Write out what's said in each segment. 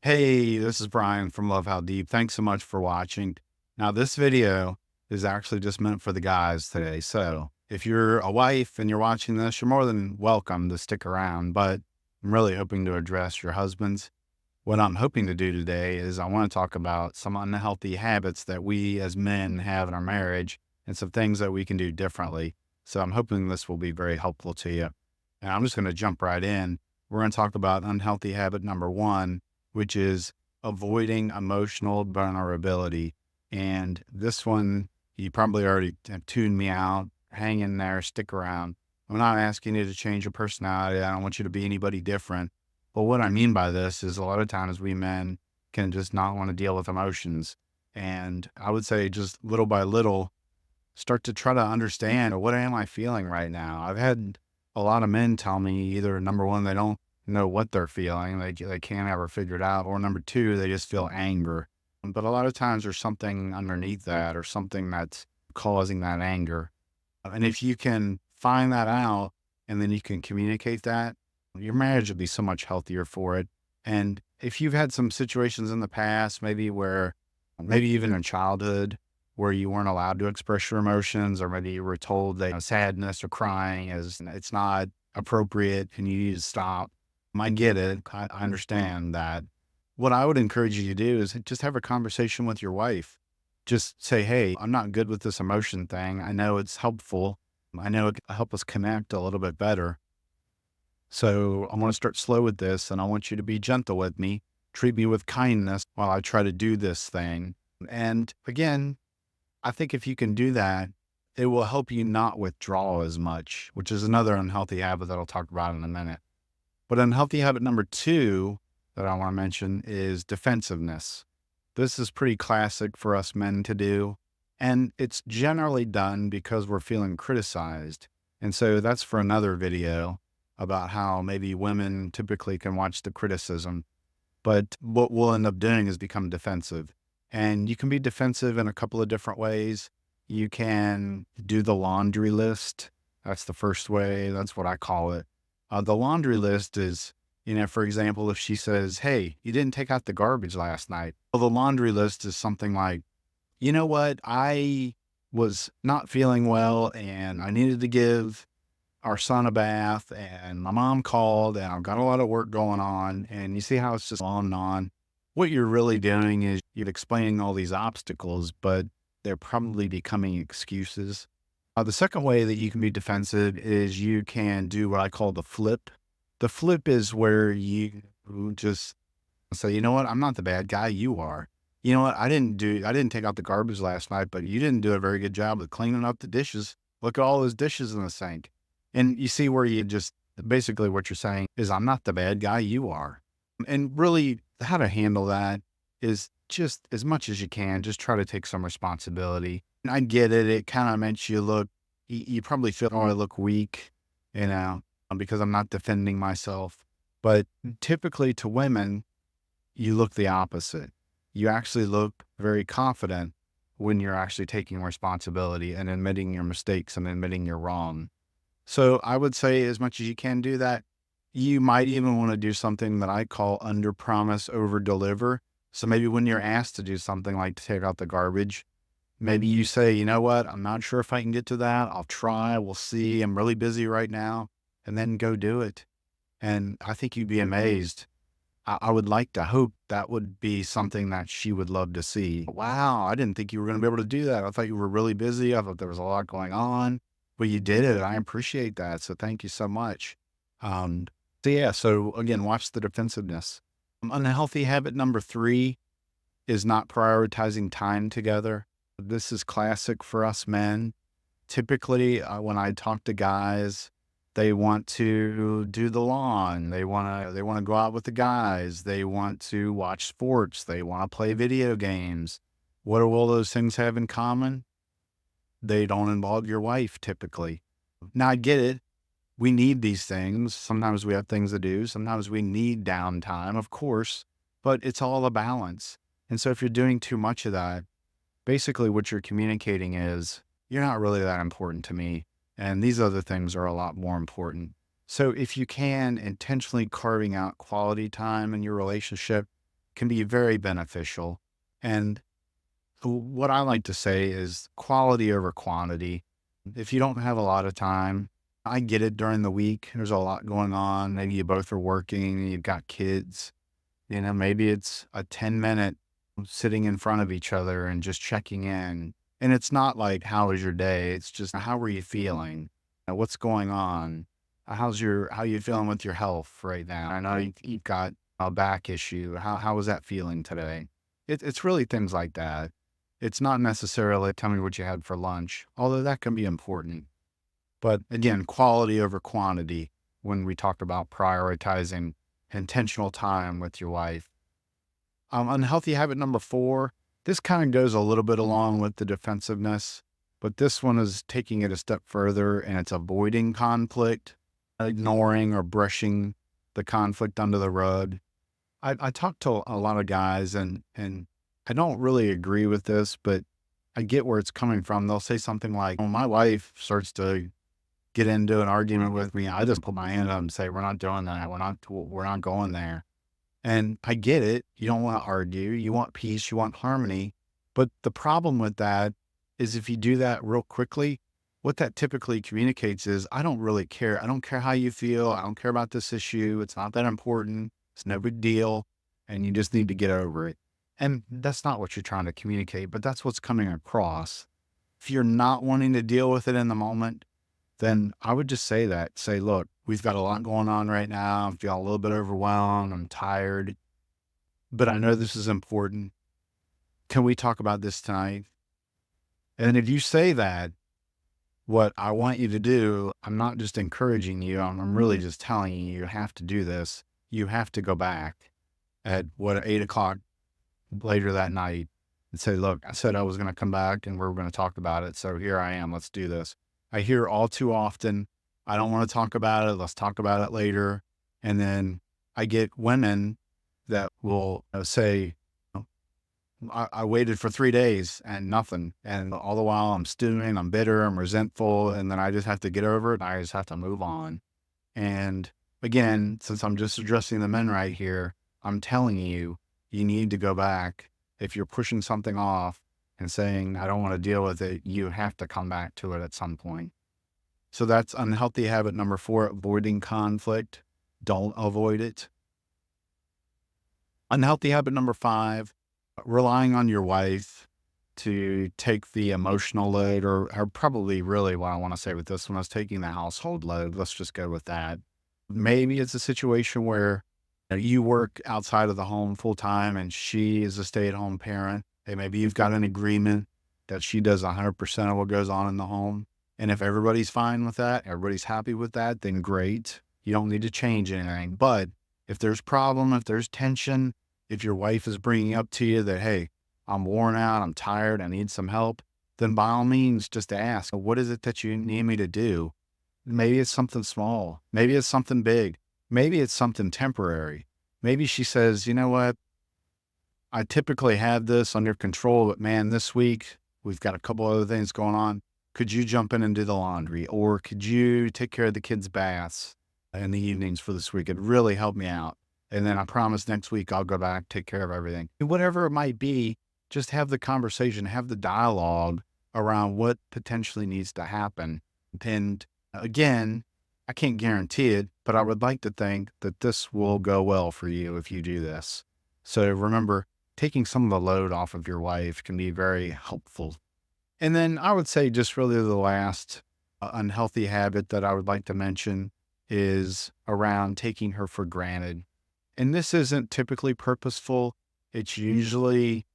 Hey, this is Brian from Love How Deep. Thanks so much for watching. Now, this video is actually just meant for the guys today. So if you're a wife and you're watching this, you're more than welcome to stick around, but I'm really hoping to address your husbands. What I'm hoping to do today is I want to talk about some unhealthy habits that we as men have in our marriage and some things that we can do differently. So I'm hoping this will be very helpful to you. And I'm just going to jump right in. We're going to talk about unhealthy habit number one, which is avoiding emotional vulnerability. And this one, you probably already have tuned me out. Hang in there, stick around. I'm not asking you to change your personality. I don't want you to be anybody different. But what I mean by this is a lot of times we men can just not want to deal with emotions. And I would say just little by little, start to try to understand what am I feeling right now. I've had a lot of men tell me either number one, they don't know what they're feeling, they can't ever figure it out, or number two, they just feel anger. But a lot of times there's something underneath that or something that's causing that anger. And if you can find that out and then you can communicate that, your marriage will be so much healthier for it. And if you've had some situations in the past, maybe even in childhood, where you weren't allowed to express your emotions, or maybe you were told that sadness or crying is it's not appropriate and you need to stop. I get it. I understand that. What I would encourage you to do is just have a conversation with your wife. Just say, hey, I'm not good with this emotion thing. I know it's helpful. I know it can help us connect a little bit better. So I want to start slow with this, and I want you to be gentle with me. Treat me with kindness while I try to do this thing. And again, I think if you can do that, it will help you not withdraw as much, which is another unhealthy habit that I'll talk about in a minute. But unhealthy habit number two that I want to mention is defensiveness. This is pretty classic for us men to do, and it's generally done because we're feeling criticized. And so that's for another video about how maybe women typically can watch the criticism, but what we'll end up doing is become defensive. And you can be defensive in a couple of different ways. You can do the laundry list. That's the first way. That's what I call it. The laundry list is, for example, if she says, hey, you didn't take out the garbage last night. Well, the laundry list is something like, you know what? I was not feeling well and I needed to give our son a bath, and my mom called, and I've got a lot of work going on. And you see how it's just on and on. What you're really doing is you're explaining all these obstacles, but they're probably becoming excuses. The second way that you can be defensive is you can do what I call the flip. The flip is where you just say, you know what? I'm not the bad guy. You are. You know what? I didn't take out the garbage last night, but you didn't do a very good job of cleaning up the dishes. Look at all those dishes in the sink. And you see where you just basically what you're saying is, I'm not the bad guy. You are. And really how to handle that is just as much as you can, just try to take some responsibility. And I get it. It kind of makes you look, you probably feel, oh, I look weak, because I'm not defending myself. But typically to women, you look the opposite. You actually look very confident when you're actually taking responsibility and admitting your mistakes and admitting you're wrong. So I would say as much as you can do that. You might even want to do something that I call under promise, over deliver. So maybe when you're asked to do something like to take out the garbage, maybe you say, you know what, I'm not sure if I can get to that. I'll try. We'll see. I'm really busy right now. And then go do it. And I think you'd be amazed. I would like to hope that would be something that she would love to see. Wow, I didn't think you were going to be able to do that. I thought you were really busy. I thought there was a lot going on, but you did it. I appreciate that. So thank you so much. So again, watch the defensiveness. Unhealthy habit number three is not prioritizing time together. This is classic for us men. Typically, when I talk to guys, they want to do the lawn. They want to go out with the guys. They want to watch sports. They want to play video games. What do all those things have in common? They don't involve your wife typically. Now I get it. We need these things. Sometimes we have things to do. Sometimes we need downtime, of course, but it's all a balance. And so if you're doing too much of that, basically what you're communicating is, you're not really that important to me. And these other things are a lot more important. So if you can, intentionally carving out quality time in your relationship, can be very beneficial. And what I like to say is quality over quantity. If you don't have a lot of time, I get it during the week. There's a lot going on. Maybe you both are working, you've got kids. Maybe it's a 10-minute sitting in front of each other and just checking in. And it's not like, how was your day? It's just, how are you feeling? What's going on? How you feeling with your health right now? I know you've got a back issue. How was that feeling today? It's really things like that. It's not necessarily tell me what you had for lunch, although that can be important. But again, quality over quantity when we talk about prioritizing intentional time with your wife. Unhealthy habit number 4, this kind of goes a little bit along with the defensiveness, but this one is taking it a step further and it's avoiding conflict, ignoring or brushing the conflict under the rug. I talk to a lot of guys and I don't really agree with this, but I get where it's coming from. They'll say something like, when my wife starts to get into an argument with me, I just put my hand up and say, we're not doing that. We're not going there. And I get it. You don't want to argue. You want peace. You want harmony. But the problem with that is if you do that real quickly, what that typically communicates is, I don't really care. I don't care how you feel. I don't care about this issue. It's not that important. It's no big deal. And you just need to get over it. And that's not what you're trying to communicate, but that's what's coming across. If you're not wanting to deal with it in the moment, then I would just say that. Say, look, we've got a lot going on right now. I'm feeling a little bit overwhelmed. I'm tired, but I know this is important. Can we talk about this tonight? And if you say that, what I want you to do, I'm not just encouraging you. I'm really just telling you, you have to do this. You have to go back at 8 o'clock later that night and say, look, I said I was going to come back and we're going to talk about it. So here I am. Let's do this. I hear all too often, I don't want to talk about it. Let's talk about it later. And then I get women that will say, I waited for 3 days and nothing. And all the while I'm stewing, I'm bitter, I'm resentful. And then I just have to get over it. I just have to move on. And again, since I'm just addressing the men right here, I'm telling you, you need to go back. If you're pushing something off and saying, I don't want to deal with it, you have to come back to it at some point. So that's unhealthy habit number 4, avoiding conflict. Don't avoid it. Unhealthy habit number 5, relying on your wife to take the emotional load, or probably really what I want to say with this one is taking the household load. Let's just go with that. Maybe it's a situation where you work outside of the home full time and she is a stay-at-home parent. Hey, maybe you've got an agreement that she does 100% of what goes on in the home. And if everybody's fine with that, everybody's happy with that, then great. You don't need to change anything. But if there's problem, if there's tension, if your wife is bringing up to you that, hey, I'm worn out, I'm tired, I need some help, then by all means, just ask, what is it that you need me to do? Maybe it's something small. Maybe it's something big. Maybe it's something temporary. Maybe she says, you know what? I typically have this under control, but man, this week we've got a couple other things going on. Could you jump in and do the laundry? Or could you take care of the kids' baths in the evenings for this week? It'd really help me out. And then I promise next week I'll go back, take care of everything. Whatever it might be, just have the conversation, have the dialogue around what potentially needs to happen. And again, I can't guarantee it, but I would like to think that this will go well for you if you do this. So remember, taking some of the load off of your wife can be very helpful. And then I would say just really the last unhealthy habit that I would like to mention is around taking her for granted. And this isn't typically purposeful. It's usually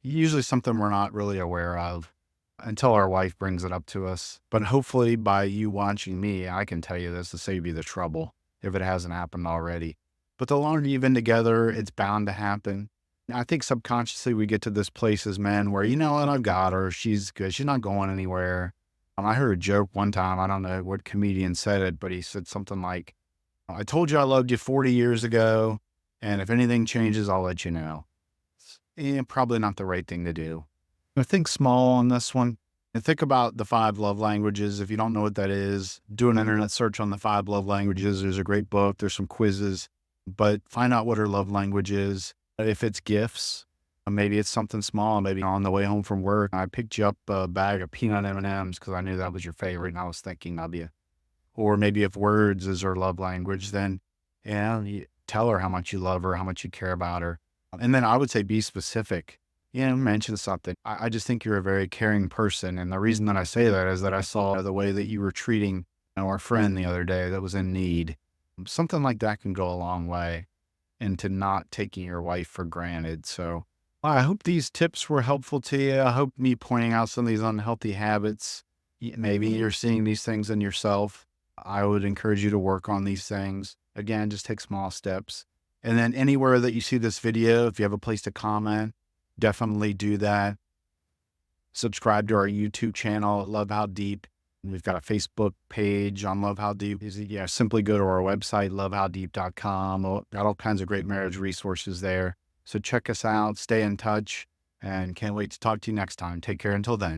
something we're not really aware of until our wife brings it up to us. But hopefully by you watching me, I can tell you this to save you the trouble if it hasn't happened already. But the longer you've been together, it's bound to happen. I think subconsciously we get to this place as men where, you know what, I've got her. She's good. She's not going anywhere. I heard a joke one time. I don't know what comedian said it, but he said something like, I told you I loved you 40 years ago, and if anything changes, I'll let you know. Probably not the right thing to do. Think small on this one. And think about the 5 love languages. If you don't know what that is, do an internet search on the 5 love languages. There's a great book. There's some quizzes, but find out what her love language is. If it's gifts, maybe it's something small. Maybe on the way home from work, I picked you up a bag of peanut M&Ms because I knew that was your favorite, and I was thinking of you. Or maybe if words is her love language, then yeah, you tell her how much you love her, how much you care about her. And then I would say be specific. Mention something. I just think you're a very caring person. And the reason that I say that is that I saw the way that you were treating our friend the other day that was in need. Something like that can go a long way into not taking your wife for granted. So I hope these tips were helpful to you. I hope me pointing out some of these unhealthy habits, maybe you're seeing these things in yourself. I would encourage you to work on these things. Again, just take small steps. And then anywhere that you see this video, if you have a place to comment, definitely do that. Subscribe to our YouTube channel, Love How Deep. We've got a Facebook page on Love How Deep. Simply go to our website, lovehowdeep.com. Got all kinds of great marriage resources there. So check us out, stay in touch, and can't wait to talk to you next time. Take care until then.